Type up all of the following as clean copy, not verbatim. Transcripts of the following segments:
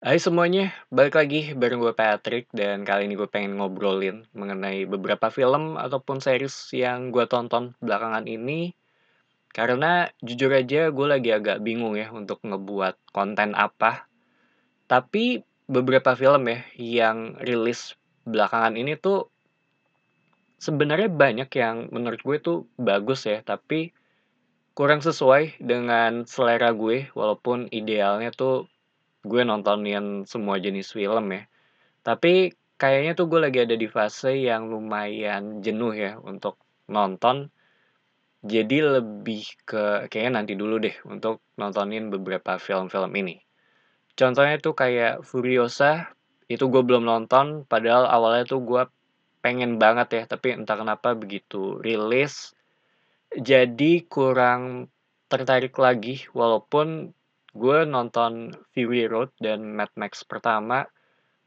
Hai semuanya, balik lagi bareng gue Patrick dan kali ini gue pengen ngobrolin mengenai beberapa film ataupun series yang gue tonton belakangan ini. Karena jujur aja gue lagi agak bingung ya untuk ngebuat konten apa. Tapi beberapa film ya yang rilis belakangan ini tuh sebenarnya banyak yang menurut gue tuh bagus ya, tapi kurang sesuai dengan selera gue walaupun idealnya tuh gue nontonin semua jenis film ya. Tapi kayaknya tuh gue lagi ada di fase yang lumayan jenuh ya untuk nonton. Jadi lebih ke kayaknya nanti dulu deh untuk nontonin beberapa film-film ini. Contohnya tuh kayak Furiosa, itu gue belum nonton, padahal awalnya tuh gue pengen banget ya, tapi entah kenapa begitu rilis, jadi kurang tertarik lagi, walaupun gue nonton Fury Road dan Mad Max pertama.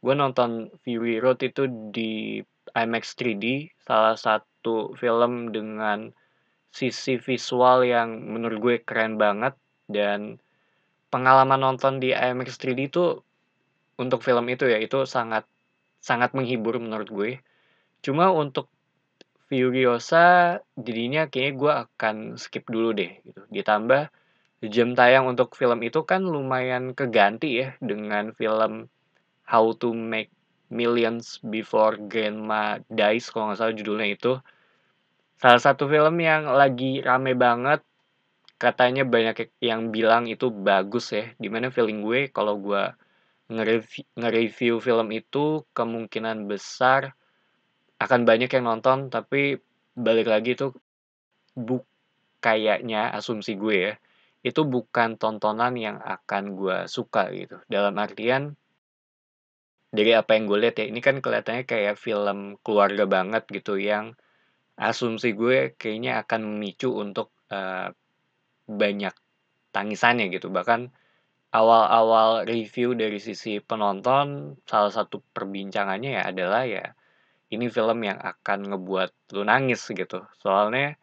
Gue nonton Fury Road itu di IMAX 3D, salah satu film dengan sisi visual yang menurut gue keren banget, dan pengalaman nonton di IMAX 3D itu untuk film itu ya, itu sangat sangat menghibur menurut gue. Cuma untuk Furiosa jadinya kayaknya gue akan skip dulu deh gitu. Ditambah jam tayang untuk film itu kan lumayan keganti ya dengan film How to Make Millions Before Grandma Dies kalau nggak salah judulnya itu. Salah satu film yang lagi rame banget, katanya banyak yang bilang itu bagus ya. Dimana feeling gue kalau gue nge-review film itu kemungkinan besar akan banyak yang nonton, tapi balik lagi itu buk kayaknya asumsi gue ya, itu bukan tontonan yang akan gue suka gitu. Dalam artian dari apa yang gue lihat ya, ini kan kelihatannya kayak film keluarga banget gitu yang asumsi gue kayaknya akan memicu untuk, banyak tangisannya gitu. Bahkan awal-awal review dari sisi penonton, salah satu perbincangannya ya adalah ya, ini film yang akan ngebuat lu nangis gitu. Soalnya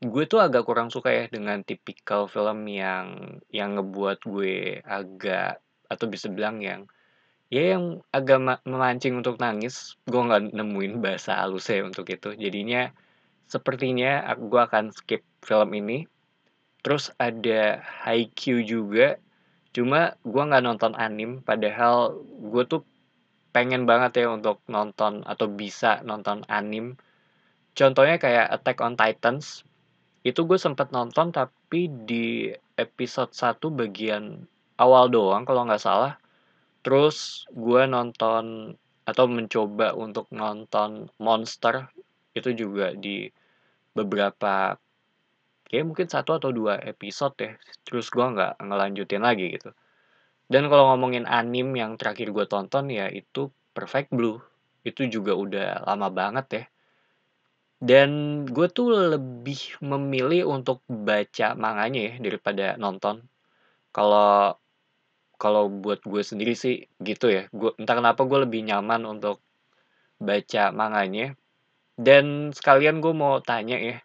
gue tuh agak kurang suka ya dengan tipikal film yang ngebuat gue agak atau bisa bilang yang ya yang agak memancing untuk nangis, gue nggak nemuin bahasa halusnya untuk itu. Jadinya sepertinya gue akan skip film ini. Terus ada Haikyuu juga, cuma gue nggak nonton anime, padahal gue tuh pengen banget ya untuk nonton atau bisa nonton anime. Contohnya kayak Attack on Titans, itu gue sempet nonton tapi di episode 1 bagian awal doang kalau nggak salah. Terus gue nonton atau mencoba untuk nonton Monster, itu juga di beberapa kayak mungkin satu atau 2 episode ya, terus gue nggak ngelanjutin lagi gitu. Dan kalau ngomongin anime yang terakhir gue tonton ya itu Perfect Blue, itu juga udah lama banget ya. Dan gue tuh lebih memilih untuk baca manganya ya daripada nonton. Kalau kalau buat gue sendiri sih gitu ya, gue entah kenapa gue lebih nyaman untuk baca manganya. Dan sekalian gue mau tanya ya,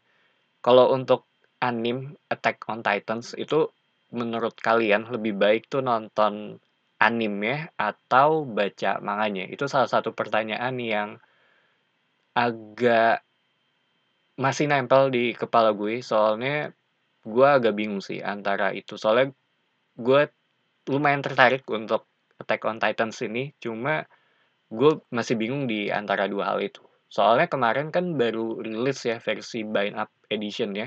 kalau untuk anime Attack on Titans itu menurut kalian lebih baik tuh nonton animenya atau baca manganya? Itu salah satu pertanyaan yang agak masih nempel di kepala gue, soalnya gue agak bingung sih antara itu. Soalnya gue lumayan tertarik untuk Attack on Titans ini, cuma gue masih bingung di antara dua hal itu. Soalnya kemarin kan baru rilis ya versi Bind Up Edition ya,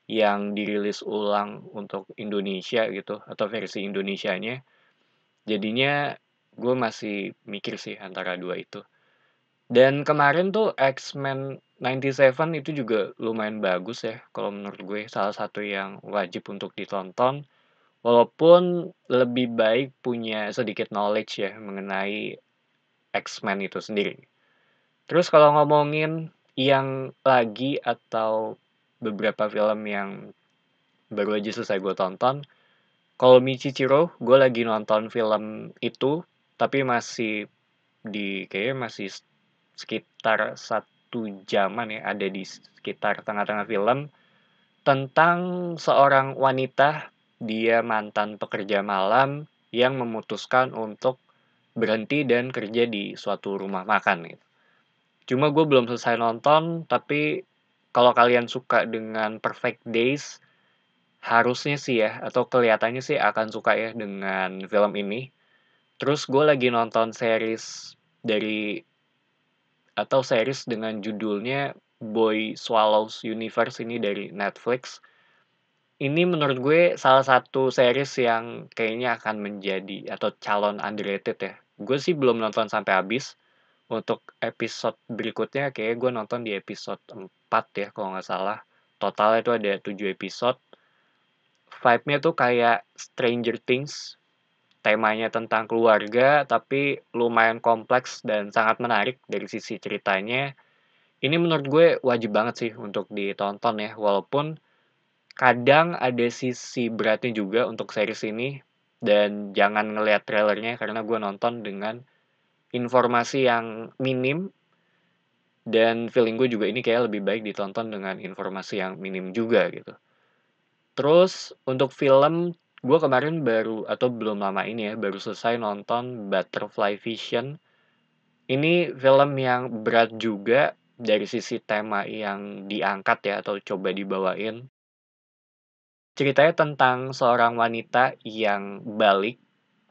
yang dirilis ulang untuk Indonesia gitu, atau versi Indonesianya. Jadinya gue masih mikir sih antara dua itu. Dan kemarin tuh X-Men 97 itu juga lumayan bagus ya, kalau menurut gue salah satu yang wajib untuk ditonton. Walaupun lebih baik punya sedikit knowledge ya mengenai X-Men itu sendiri. Terus kalau ngomongin yang lagi atau beberapa film yang baru aja selesai gue tonton, kalau Michichiro, gue lagi nonton film itu, tapi masih kayaknya masih sekitar 1 jaman ya, ada di sekitar tengah-tengah film, tentang seorang wanita, dia mantan pekerja malam, yang memutuskan untuk berhenti dan kerja di suatu rumah makan gitu. Cuma gue belum selesai nonton, tapi kalau kalian suka dengan Perfect Days, harusnya sih ya, atau kelihatannya sih akan suka ya dengan film ini. Terus gue lagi nonton series dari atau series dengan judulnya Boy Swallows Universe ini dari Netflix. Ini menurut gue salah satu series yang kayaknya akan menjadi atau calon underrated ya. Gue sih belum nonton sampai habis. Untuk episode berikutnya kayaknya gue nonton di episode 4 ya kalau nggak salah. Totalnya itu ada 7 episode. Vibe-nya tuh kayak Stranger Things. Temanya tentang keluarga, tapi lumayan kompleks dan sangat menarik dari sisi ceritanya. Ini menurut gue wajib banget sih untuk ditonton ya, walaupun kadang ada sisi beratnya juga untuk series ini, dan jangan ngelihat trailernya karena gue nonton dengan informasi yang minim, dan feeling gue juga ini kayak lebih baik ditonton dengan informasi yang minim juga gitu. Terus untuk film, gue kemarin baru atau belum lama ini ya, baru selesai nonton Butterfly Vision. Ini film yang berat juga dari sisi tema yang diangkat ya atau coba dibawain. Ceritanya tentang seorang wanita yang balik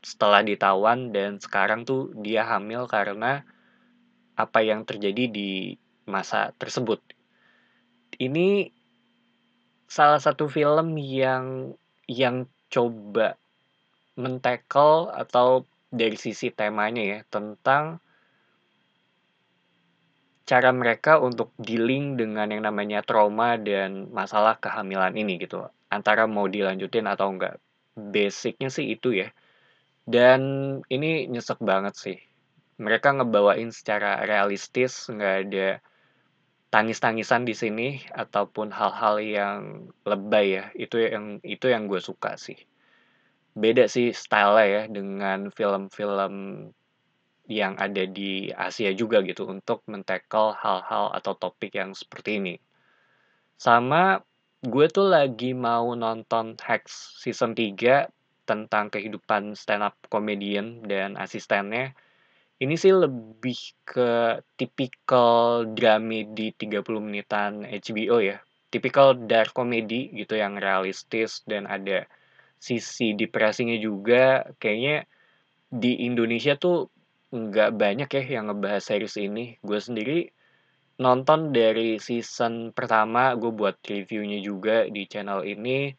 setelah ditawan dan sekarang tuh dia hamil karena apa yang terjadi di masa tersebut. Ini salah satu film yang coba men-tackle atau dari sisi temanya ya, tentang cara mereka untuk dealing dengan yang namanya trauma dan masalah kehamilan ini gitu, antara mau dilanjutin atau enggak. Basic-nya sih itu ya, dan ini nyesek banget sih. Mereka ngebawain secara realistis, nggak ada tangis-tangisan di sini ataupun hal-hal yang lebay ya, itu yang gue suka sih. Beda sih style-nya ya dengan film-film yang ada di Asia juga gitu untuk men-tackle hal-hal atau topik yang seperti ini. Sama gue tuh lagi mau nonton Hacks season 3 tentang kehidupan stand up comedian dan asistennya. Ini sih lebih ke tipikal dramedi 30 menitan HBO ya. Tipikal dark comedy gitu yang realistis dan ada sisi depresinya juga. Kayaknya di Indonesia tuh nggak banyak ya yang ngebahas series ini. Gue sendiri nonton dari season pertama, gue buat reviewnya juga di channel ini.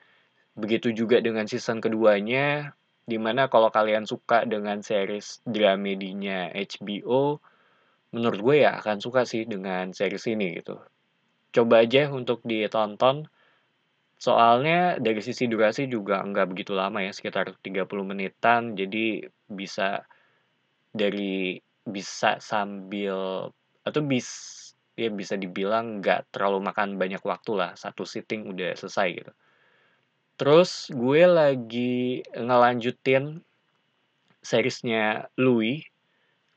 Begitu juga dengan season keduanya, dimana kalau kalian suka dengan series dramedinya HBO, menurut gue ya akan suka sih dengan series ini gitu. Coba aja untuk ditonton, soalnya dari sisi durasi juga nggak begitu lama ya, sekitar 30 menitan, jadi dari bisa sambil atau ya bisa dibilang nggak terlalu makan banyak waktu lah, satu sitting udah selesai gitu. Terus gue lagi ngelanjutin seriesnya Louis.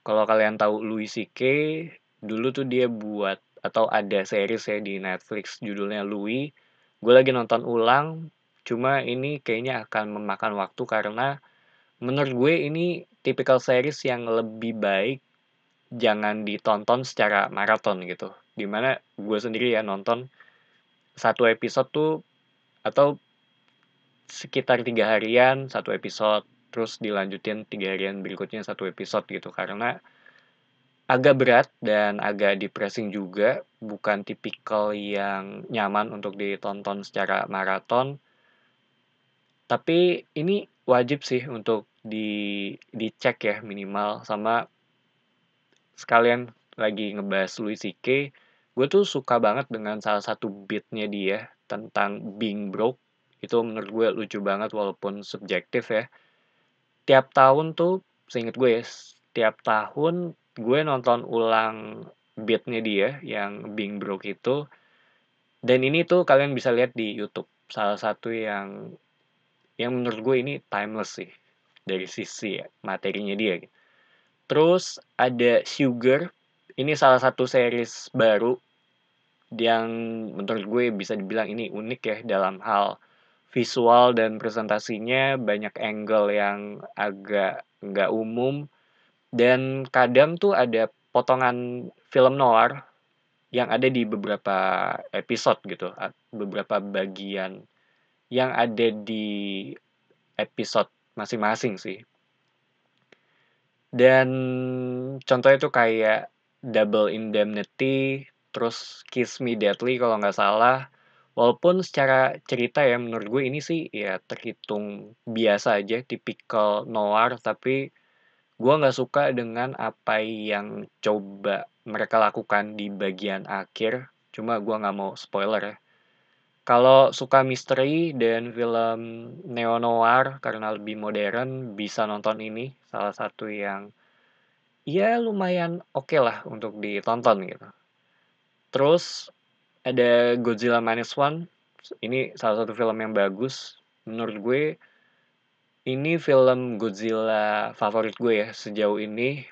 Kalau kalian tahu Louis CK, dulu tuh dia buat atau ada series ya di Netflix judulnya Louis. Gue lagi nonton ulang, cuma ini kayaknya akan memakan waktu karena menurut gue ini tipikal series yang lebih baik jangan ditonton secara maraton gitu. Dimana gue sendiri ya nonton satu episode tuh atau sekitar 3 harian satu episode, terus dilanjutin 3 harian berikutnya satu episode gitu karena agak berat dan agak depressing juga, bukan tipikal yang nyaman untuk ditonton secara maraton. Tapi ini wajib sih untuk dicek ya minimal, sama sekalian lagi ngebahas Louis CK, gue tuh suka banget dengan salah satu beatnya dia tentang being broke. Itu menurut gue lucu banget walaupun subjektif ya. Tiap tahun tuh, seinget gue ya, tiap tahun gue nonton ulang beatnya dia yang being broke itu. Dan ini tuh kalian bisa lihat di YouTube. Salah satu yang menurut gue ini timeless sih dari sisi ya, materinya dia gitu. Terus ada Sugar, ini salah satu series baru yang menurut gue bisa dibilang ini unik ya dalam hal visual dan presentasinya banyak angle yang agak nggak umum, dan kadang tuh ada potongan film noir yang ada di beberapa episode gitu, beberapa bagian yang ada di episode masing-masing sih. Dan contohnya tuh kayak Double Indemnity, terus Kiss Me Deadly kalau nggak salah. Walaupun secara cerita ya menurut gue ini sih ya terhitung biasa aja, tipikal noir, tapi gue nggak suka dengan apa yang coba mereka lakukan di bagian akhir. Cuma gue nggak mau spoiler ya. Kalau suka misteri dan film neo-noir karena lebih modern, bisa nonton ini. Salah satu yang ya lumayan oke lah untuk ditonton gitu. Terus ada Godzilla Minus One. Ini salah satu film yang bagus. Menurut gue ini film Godzilla favorit gue ya sejauh ini.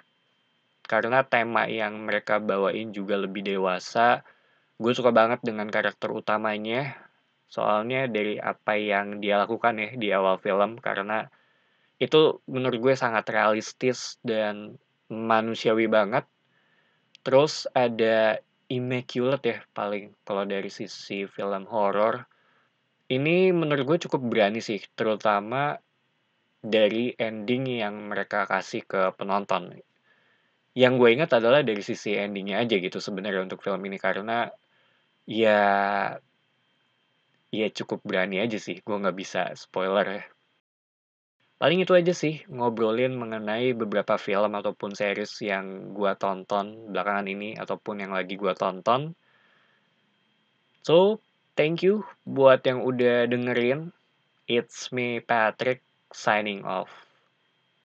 Karena tema yang mereka bawain juga lebih dewasa. Gue suka banget dengan karakter utamanya. Soalnya dari apa yang dia lakukan ya di awal film. Karena itu menurut gue sangat realistis dan manusiawi banget. Terus ada Immaculate ya paling kalau dari sisi film horor. Ini menurut gue cukup berani sih, terutama dari ending yang mereka kasih ke penonton. Yang gue ingat adalah dari sisi endingnya aja gitu sebenarnya untuk film ini, karena ya ya cukup berani aja sih, gue nggak bisa spoiler ya. Paling itu aja sih, ngobrolin mengenai beberapa film ataupun series yang gue tonton belakangan ini ataupun yang lagi gue tonton. So, thank you buat yang udah dengerin. It's me, Patrick, signing off.